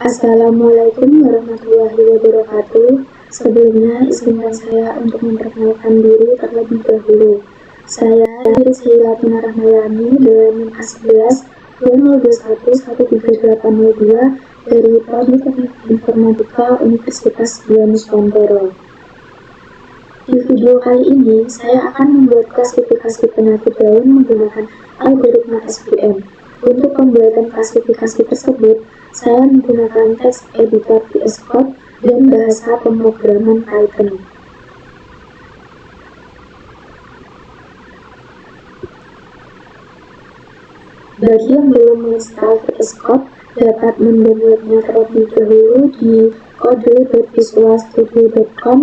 Assalamualaikum warahmatullahi wabarakatuh. Sebelumnya, izinkan saya untuk memperkenalkan diri terlebih dahulu. Saya Rizkyla Tina Rahmayani dengan NIM A11 2021 dari Prodi Teknik Informatika Universitas Dianuswantoro. Di video kali ini, saya akan membuat klasifikasi penyakit daun menggunakan algoritma SVM. Untuk pembuatan klasifikasi tersebut, saya menggunakan teks editor VS Code dan bahasa pemrograman Python. Bagi yang belum menginstal VS Code, dapat mendownloadnya terlebih dahulu di kode.visualstudio.com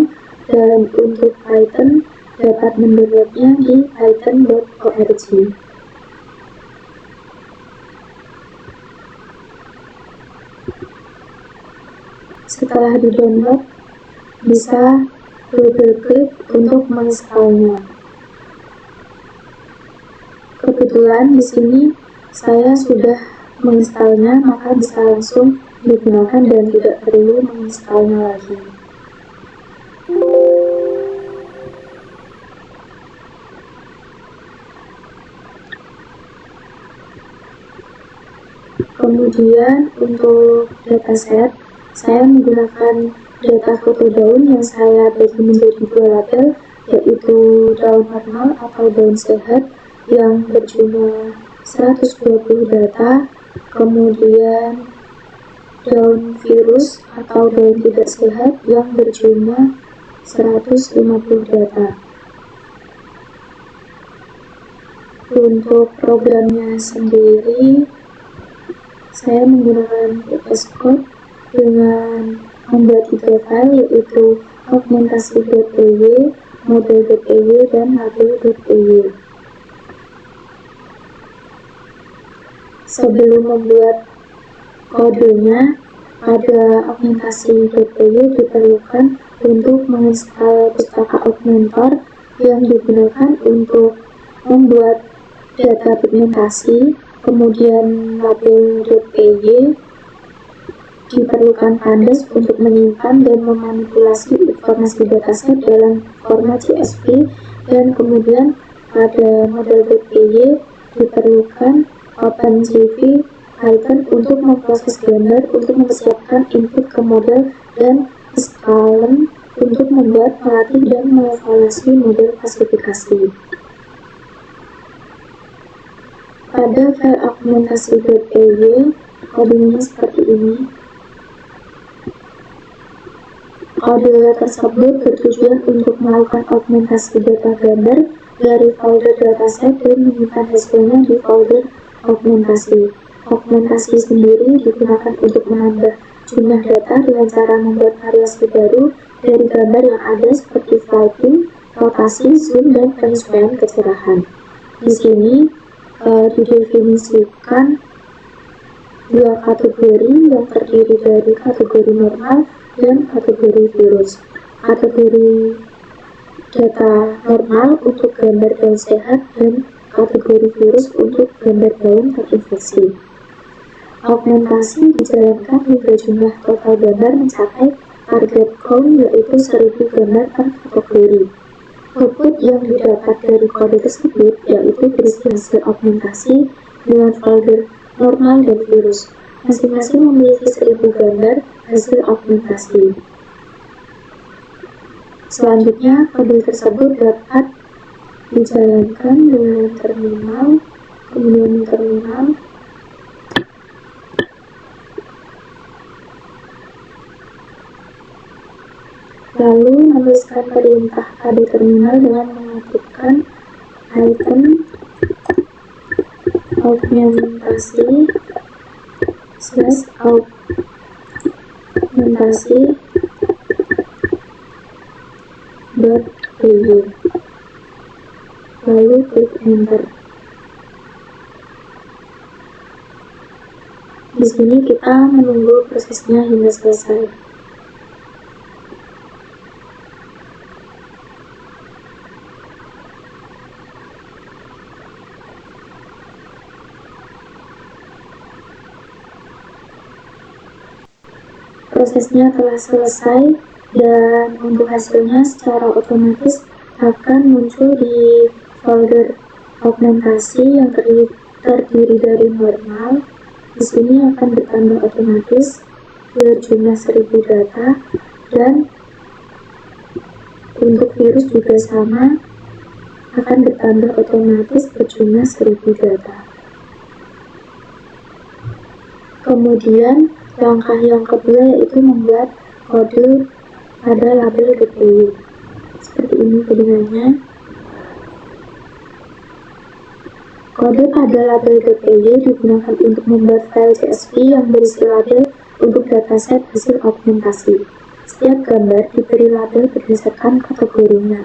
dan untuk Python dapat mendownloadnya di python.org. Setelah di-download, bisa double klik untuk menginstalnya. Kebetulan di sini saya sudah menginstalnya, maka bisa langsung digunakan dan tidak perlu menginstalnya lagi. Kemudian untuk dataset, saya menggunakan data foto daun yang saya bagi menjadi dua label, yaitu daun normal atau daun sehat yang berjumlah 120 data, kemudian daun virus atau daun tidak sehat yang berjumlah 150 data. Untuk programnya sendiri, saya menggunakan VS Code dengan membuat 3 file, yaitu augmentasi.py, model.py, dan label.py. Sebelum membuat kodenya, pada augmentasi.py diperlukan untuk menginstal pustaka augmentor yang digunakan untuk membuat data pigmentasi. Kemudian label.py diperlukan pandas untuk menyimpan dan memanipulasi informasi dataset dalam format CSV, dan kemudian pada model.py diperlukan OpenCV Python untuk memproses gambar untuk mempersiapkan input ke model, dan Scalum untuk membuat, melatih, dan mengevaluasi model klasifikasi. Pada file augmentasi.py, kodenya seperti ini. Kode tersebut bertujuan untuk melakukan augmentasi data gambar dari folder dataset dan menyimpan hasilnya di folder augmentasi. Augmentasi sendiri digunakan untuk menambah jumlah data dengan cara membuat variasi baru dari gambar yang ada seperti flipping, rotasi, zoom, dan penyesuaian kecerahan. Di sini didefinisikan dua kategori yang terdiri dari kategori normal dan kategori virus. Kategori data normal untuk gambar daun sehat dan kategori virus untuk gambar daun terinfeksi. Augmentasi dijalankan hingga jumlah total gambar mencapai target count, yaitu 1000 gambar per kategori. Output yang didapat dari kode tersebut yaitu berisi hasil augmentasi dengan folder normal dan virus. Masing-masing memiliki 1000 gambar hasil augmentasi. Selanjutnya, kode tersebut dapat dijalankan dengan terminal, kemudian terminal, lalu menuliskan perintah pada terminal dengan mengetikkan item augmentasi /augmentasi .py, lalu klik enter. Di sini kita menunggu prosesnya hingga selesai. prosesnya telah selesai dan untuk hasilnya secara otomatis akan muncul di folder augmentasi yang terdiri dari normal. Di sini akan bertambah otomatis berjumlah 1000 data, dan untuk virus juga sama, akan bertambah otomatis berjumlah 1000 data. Kemudian langkah yang kedua yaitu membuat kode pada label GPU. Seperti ini kode-nya. Kode pada label GPU digunakan untuk membuat file CSV yang berisi label untuk dataset hasil augmentasi. Setiap gambar diberi label berdasarkan kategorinya.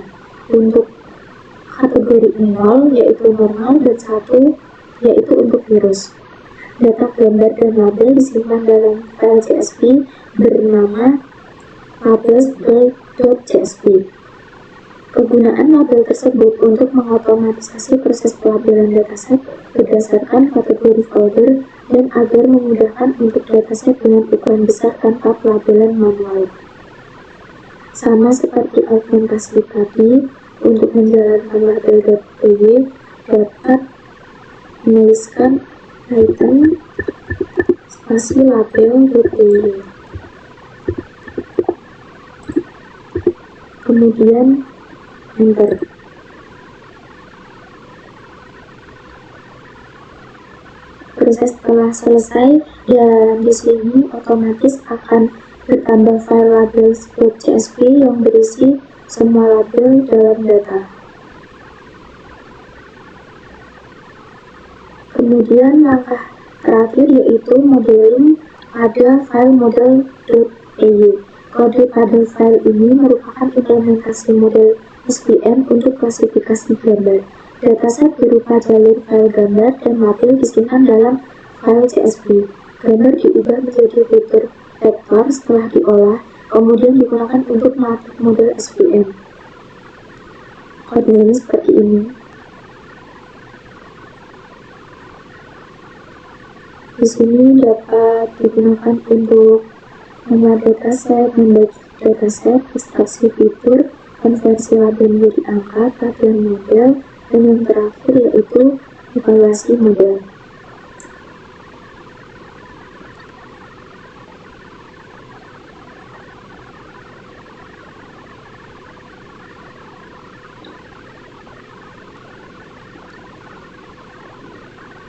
Untuk kategori 0 yaitu normal dan 1 yaitu untuk virus. Data gambar dan label disimpan dalam file CSV bernama labels.csv. Kegunaan label tersebut untuk mengotomatisasi proses pelabelan dataset berdasarkan kategori folder dan agar memudahkan untuk dataset dengan ukuran besar tanpa pelabelan manual. Sama seperti augmentasi tadi, untuk menjalankan label GPU dapat menuliskan item spasi label GPU. Kemudian enter. Proses telah selesai dan di sini otomatis akan bertambah file labels.csv yang berisi semua label dalam data. Kemudian langkah terakhir yaitu modeling pada file model.eu. Kode pada file ini merupakan implementasi model SVM untuk klasifikasi gambar. Dataset berupa jalur file gambar dan label disimpan dalam file CSV. Gambar diubah menjadi vektor setelah diolah, kemudian digunakan untuk melatih model SVM. Kodenya seperti ini. Di sini dapat digunakan untuk membuat dataset, membagi dataset, ekstraksi fitur, konversi label menjadi angka, pelatihan model, dan yang terakhir yaitu evaluasi model.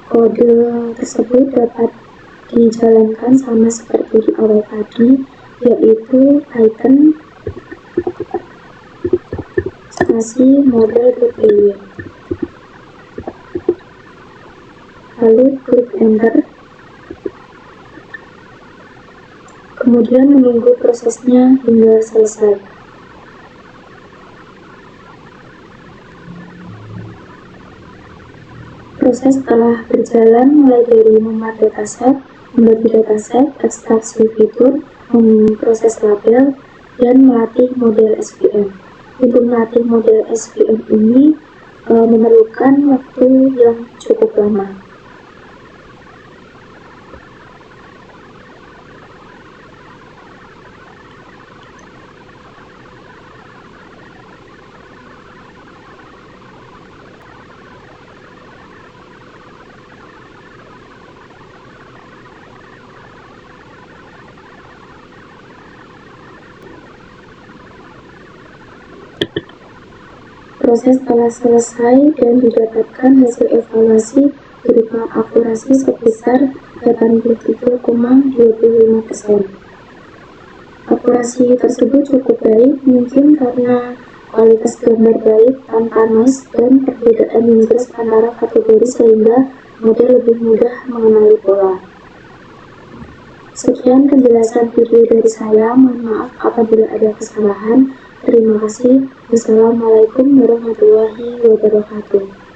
Kode tersebut dapat dijalankan sama seperti di awal tadi, yaitu item spasi model GPU. Lalu klik enter. Kemudian menunggu prosesnya hingga selesai. Proses telah berjalan mulai dari membuat dataset, membagi dataset, ekstraksi fitur, memproses label, dan melatih model SVM. Untuk melatih model SVM ini memerlukan waktu yang cukup lama. Proses telah selesai dan didapatkan hasil evaluasi berupa akurasi sebesar 83,25%. Akurasi tersebut cukup baik, mungkin karena kualitas gambar baik tanpa noise dan perbedaan yang jelas antara kategori sehingga model lebih mudah mengenali pola. Sekian penjelasan video dari saya, mohon maaf apabila ada kesalahan. Terima kasih. Wassalamualaikum warahmatullahi wabarakatuh.